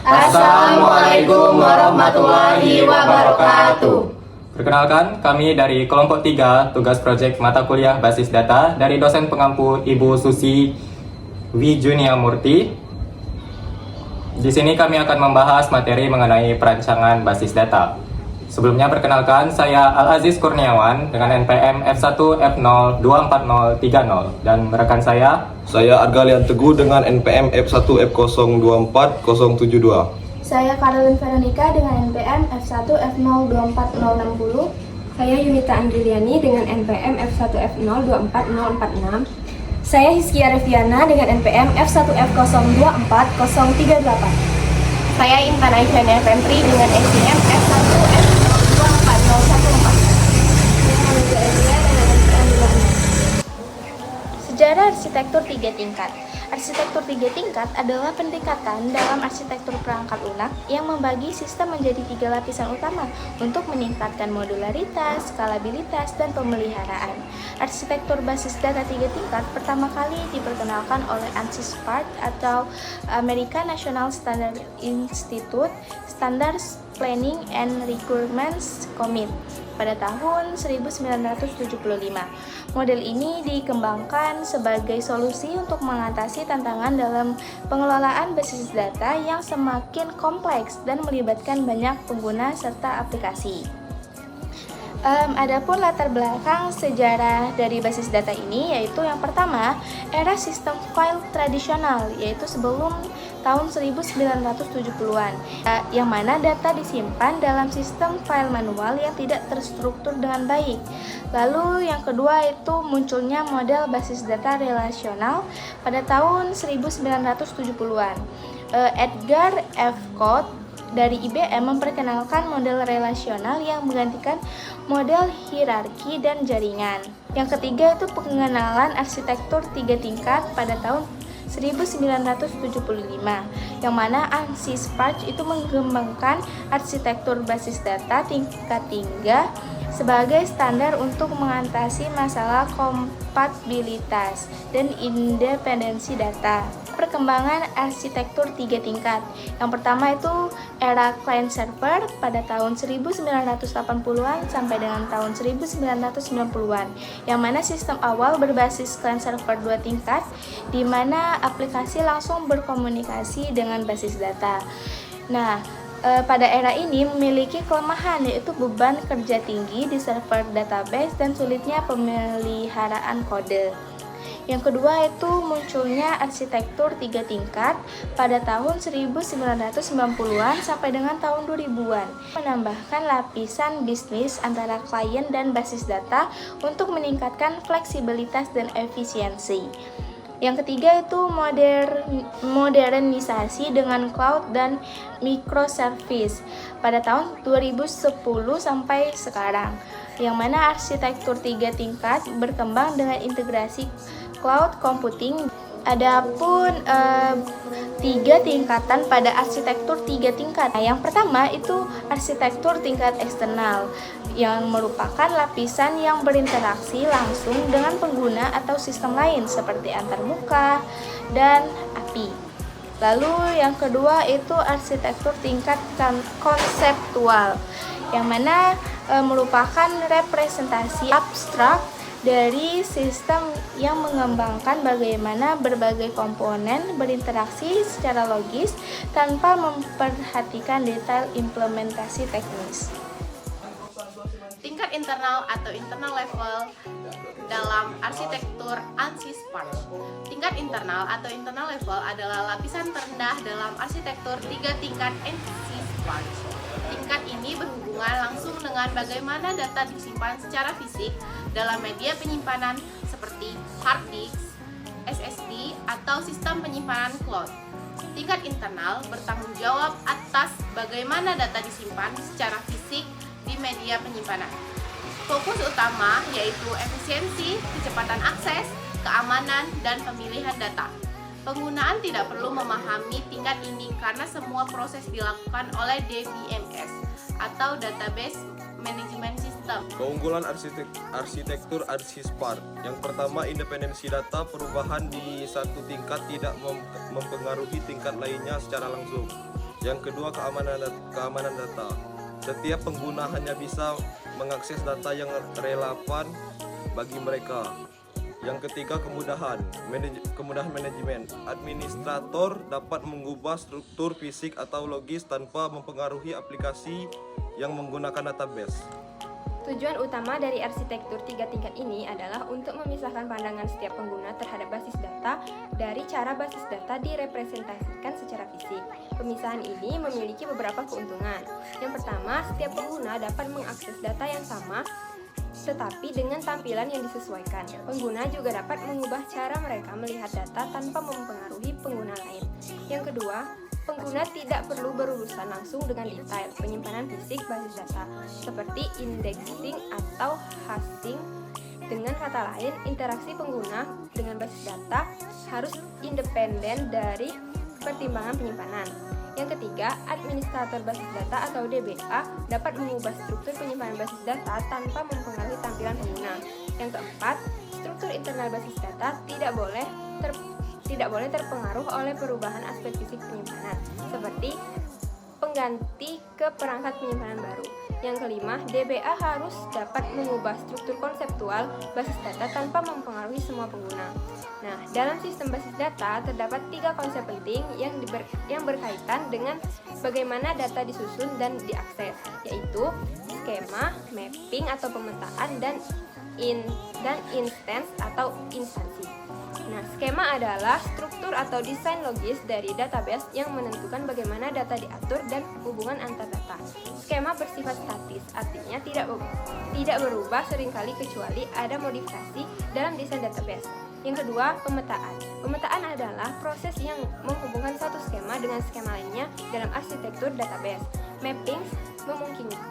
Assalamualaikum warahmatullahi wabarakatuh. Perkenalkan, kami dari kelompok 3 tugas proyek mata kuliah basis data dari dosen pengampu Ibu Susi Wijunia Murti. Di sini kami akan membahas materi mengenai perancangan basis data. Sebelumnya perkenalkan, saya Al-Aziz Kurniawan dengan NPM F1F024030 dan rekan saya Argalian Teguh dengan NPM F1F024072. Saya Caroline Veronica dengan NPM F1F024060. Saya Yunita Anggiliani dengan NPM F1F024046. Saya Hizkia Reviana dengan NPM F1F024038. Saya Intan Aisyah Neventri dengan NPM F1F024014. Sejarah arsitektur 3 tingkat. Arsitektur 3 tingkat adalah peningkatan dalam arsitektur perangkat lunak yang membagi sistem menjadi 3 lapisan utama untuk meningkatkan modularitas, skalabilitas, dan pemeliharaan. Arsitektur basis data 3 tingkat pertama kali diperkenalkan oleh ANSYS Spark atau American National Standard Institute Standards Planning and Requirements Committee pada tahun 1975. Model ini dikembangkan sebagai solusi untuk mengatasi tantangan dalam pengelolaan basis data yang semakin kompleks dan melibatkan banyak pengguna serta aplikasi. Adapun latar belakang sejarah dari basis data ini yaitu yang pertama, era sistem file tradisional yaitu sebelum tahun 1970-an yang mana data disimpan dalam sistem file manual yang tidak terstruktur dengan baik. Lalu yang kedua itu munculnya model basis data relasional pada tahun 1970-an. Edgar F. Cote dari IBM memperkenalkan model relasional yang menggantikan model hierarki dan jaringan. Yang ketiga itu pengenalan arsitektur 3 tingkat pada tahun 1975, yang mana ANSYS Spark itu mengembangkan arsitektur basis data tingkat 3 sebagai standar untuk mengatasi masalah kompatibilitas dan independensi data. Perkembangan arsitektur 3 tingkat. Yang pertama itu era client server pada tahun 1980-an sampai dengan tahun 1990-an, yang mana sistem awal berbasis client server 2 tingkat di mana aplikasi langsung berkomunikasi dengan basis data. Nah, pada era ini memiliki kelemahan yaitu beban kerja tinggi di server database dan sulitnya pemeliharaan kode. Yang kedua itu munculnya arsitektur 3 tingkat pada tahun 1990-an sampai dengan tahun 2000-an, menambahkan lapisan bisnis antara klien dan basis data untuk meningkatkan fleksibilitas dan efisiensi. Yang ketiga itu modernisasi dengan cloud dan microservice pada tahun 2010 sampai sekarang, yang mana arsitektur 3 tingkat berkembang dengan integrasi cloud computing. Adapun 3 tingkatan pada arsitektur 3 tingkat. Nah, yang pertama itu arsitektur tingkat eksternal yang merupakan lapisan yang berinteraksi langsung dengan pengguna atau sistem lain seperti antarmuka dan API. Lalu yang kedua itu arsitektur tingkat konseptual yang mana merupakan representasi abstrak dari sistem yang mengembangkan bagaimana berbagai komponen berinteraksi secara logis tanpa memperhatikan detail implementasi teknis. Tingkat internal atau internal level dalam arsitektur ANSYS Spark. Tingkat internal atau internal level adalah lapisan terendah dalam arsitektur 3 tingkat ANSYS Spark. Tingkat ini berhubungan langsung dengan bagaimana data disimpan secara fisik dalam media penyimpanan seperti hard disk, SSD, atau sistem penyimpanan cloud. Tingkat internal bertanggung jawab atas bagaimana data disimpan secara fisik di media penyimpanan. Fokus utama yaitu efisiensi, kecepatan akses, keamanan, dan pemilihan data. Penggunaan tidak perlu memahami tingkat ini karena semua proses dilakukan oleh DBMS atau Database Management System. Keunggulan arsitektur ANSYS Spark. Yang pertama, independensi data. Perubahan di satu tingkat tidak mempengaruhi tingkat lainnya secara langsung. Yang kedua, keamanan data. Setiap pengguna hanya bisa mengakses data yang relevan bagi mereka. Yang ketiga, kemudahan manajemen. Administrator dapat mengubah struktur fisik atau logis tanpa mempengaruhi aplikasi yang menggunakan database. Tujuan utama dari arsitektur 3 tingkat ini adalah untuk memisahkan pandangan setiap pengguna terhadap basis data dari cara basis data direpresentasikan secara fisik. Pemisahan ini memiliki beberapa keuntungan. Yang pertama, setiap pengguna dapat mengakses data yang sama tetapi dengan tampilan yang disesuaikan. Pengguna juga dapat mengubah cara mereka melihat data tanpa mempengaruhi pengguna lain. Yang kedua, pengguna tidak perlu berurusan langsung dengan detail penyimpanan fisik basis data, seperti indexing atau hashing. Dengan kata lain, interaksi pengguna dengan basis data harus independen dari pertimbangan penyimpanan. Yang ketiga, administrator basis data atau DBA dapat mengubah struktur penyimpanan basis data tanpa mempengaruhi tampilan pengguna. Yang keempat, struktur internal basis data tidak boleh terpengaruh oleh perubahan aspek fisik penyimpanan, seperti pengganti ke perangkat penyimpanan baru. Yang kelima, DBA harus dapat mengubah struktur konseptual basis data tanpa mempengaruhi semua pengguna. Nah, dalam sistem basis data terdapat 3 konsep penting yang berkaitan dengan bagaimana data disusun dan diakses, yaitu skema, mapping atau pemetaan, dan instance atau instansi. Nah, skema adalah struktur atau desain logis dari database yang menentukan bagaimana data diatur dan hubungan antar data. Skema bersifat statis, artinya tidak berubah seringkali kecuali ada modifikasi dalam desain database. Yang kedua, pemetaan. Pemetaan adalah proses yang menghubungkan satu skema dengan skema lainnya dalam arsitektur database. Mapping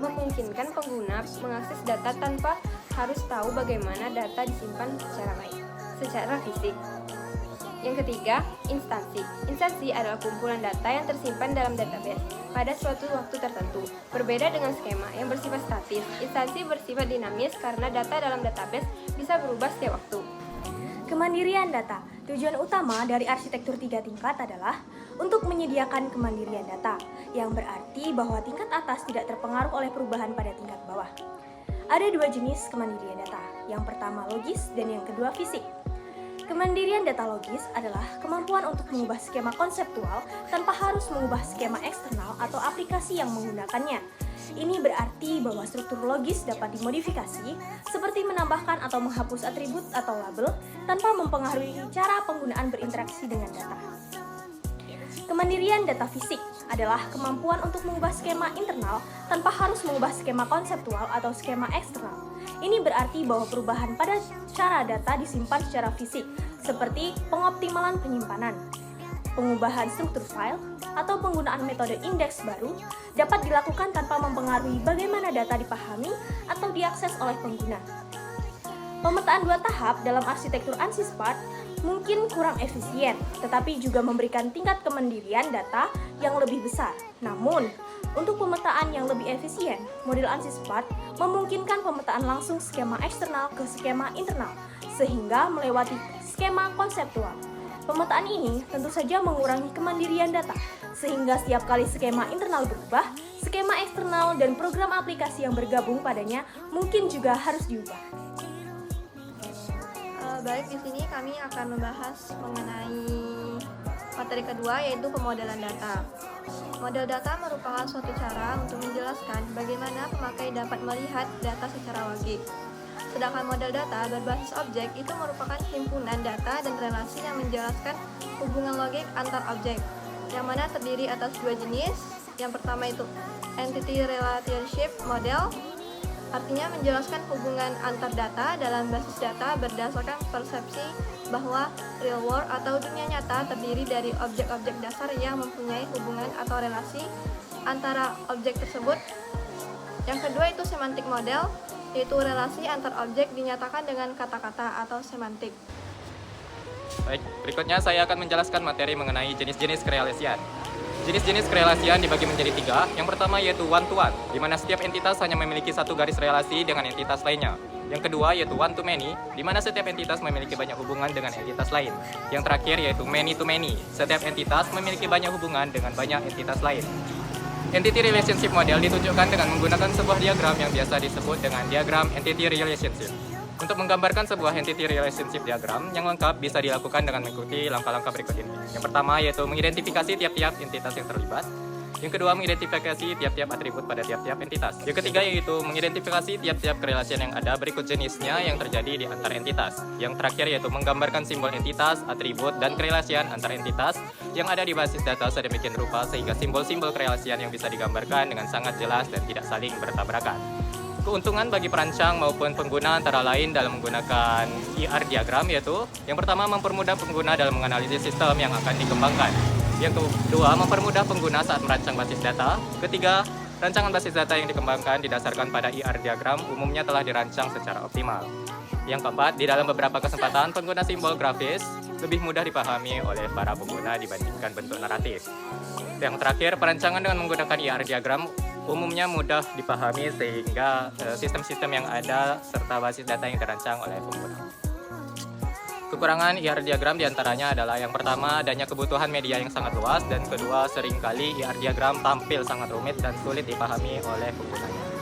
memungkinkan pengguna mengakses data tanpa harus tahu bagaimana data disimpan secara fisik. Yang ketiga, instansi. Instansi adalah kumpulan data yang tersimpan dalam database pada suatu waktu tertentu. Berbeda dengan skema yang bersifat statis, instansi bersifat dinamis karena data dalam database bisa berubah setiap waktu. Kemandirian data. Tujuan utama dari arsitektur 3 tingkat adalah untuk menyediakan kemandirian data, yang berarti bahwa tingkat atas tidak terpengaruh oleh perubahan pada tingkat bawah. Ada 2 jenis kemandirian data, yang pertama logis dan yang kedua fisik. Kemandirian data logis adalah kemampuan untuk mengubah skema konseptual tanpa harus mengubah skema eksternal atau aplikasi yang menggunakannya. Ini berarti bahwa struktur logis dapat dimodifikasi, seperti menambahkan atau menghapus atribut atau label, tanpa mempengaruhi cara penggunaan berinteraksi dengan data. Kemandirian data fisik adalah kemampuan untuk mengubah skema internal tanpa harus mengubah skema konseptual atau skema eksternal. Ini berarti bahwa perubahan pada cara data disimpan secara fisik, seperti pengoptimalan penyimpanan, pengubahan struktur file, atau penggunaan metode indeks baru dapat dilakukan tanpa mempengaruhi bagaimana data dipahami atau diakses oleh pengguna. Pemetaan 2 tahap dalam arsitektur ANSYS Spark mungkin kurang efisien, tetapi juga memberikan tingkat kemandirian data yang lebih besar. Namun, untuk pemetaan yang lebih efisien, model ANSYS Spark memungkinkan pemetaan langsung skema eksternal ke skema internal, sehingga melewati skema konseptual. Pemetaan ini tentu saja mengurangi kemandirian data, sehingga setiap kali skema internal berubah, skema eksternal dan program aplikasi yang bergabung padanya mungkin juga harus diubah. Baik, di sini kami akan membahas mengenai materi kedua, yaitu pemodelan data. Model data merupakan suatu cara untuk menjelaskan bagaimana pemakai dapat melihat data secara logik. Sedangkan model data berbasis objek itu merupakan himpunan data dan relasi yang menjelaskan hubungan logik antar objek, yang mana terdiri atas 2 jenis. Yang pertama itu Entity Relationship Model, artinya menjelaskan hubungan antar data dalam basis data berdasarkan persepsi bahwa real world atau dunia nyata terdiri dari objek-objek dasar yang mempunyai hubungan atau relasi antara objek tersebut. Yang kedua itu Semantic Model, yaitu relasi antar objek dinyatakan dengan kata-kata atau semantik. Baik, berikutnya saya akan menjelaskan materi mengenai jenis-jenis kerelasian. Jenis-jenis kerelasian dibagi menjadi 3. Yang pertama yaitu one-to-one, di mana setiap entitas hanya memiliki satu garis relasi dengan entitas lainnya. Yang kedua yaitu one to many, di mana setiap entitas memiliki banyak hubungan dengan entitas lain. Yang terakhir yaitu many to many, setiap entitas memiliki banyak hubungan dengan banyak entitas lain. Entity relationship model ditunjukkan dengan menggunakan sebuah diagram yang biasa disebut dengan diagram entity relationship. Untuk menggambarkan sebuah entity relationship diagram yang lengkap bisa dilakukan dengan mengikuti langkah-langkah berikut ini. Yang pertama yaitu mengidentifikasi tiap-tiap entitas yang terlibat. Yang kedua, mengidentifikasi tiap-tiap atribut pada tiap-tiap entitas. Yang ketiga yaitu mengidentifikasi tiap-tiap kerelasian yang ada berikut jenisnya yang terjadi di antar entitas. Yang terakhir yaitu menggambarkan simbol entitas, atribut, dan kerelasian antar entitas yang ada di basis data sedemikian rupa sehingga simbol-simbol kerelasian yang bisa digambarkan dengan sangat jelas dan tidak saling bertabrakan. Keuntungan bagi perancang maupun pengguna antara lain dalam menggunakan ER diagram yaitu yang pertama mempermudah pengguna dalam menganalisis sistem yang akan dikembangkan. Yang kedua, mempermudah pengguna saat merancang basis data. Ketiga, rancangan basis data yang dikembangkan didasarkan pada ER diagram umumnya telah dirancang secara optimal. Yang keempat, di dalam beberapa kesempatan pengguna simbol grafis lebih mudah dipahami oleh para pengguna dibandingkan bentuk naratif. Yang terakhir, perancangan dengan menggunakan ER diagram umumnya mudah dipahami sehingga sistem-sistem yang ada serta basis data yang dirancang oleh pengguna. Kekurangan ER diagram diantaranya adalah yang pertama adanya kebutuhan media yang sangat luas dan kedua seringkali ER diagram tampil sangat rumit dan sulit dipahami oleh penggunanya.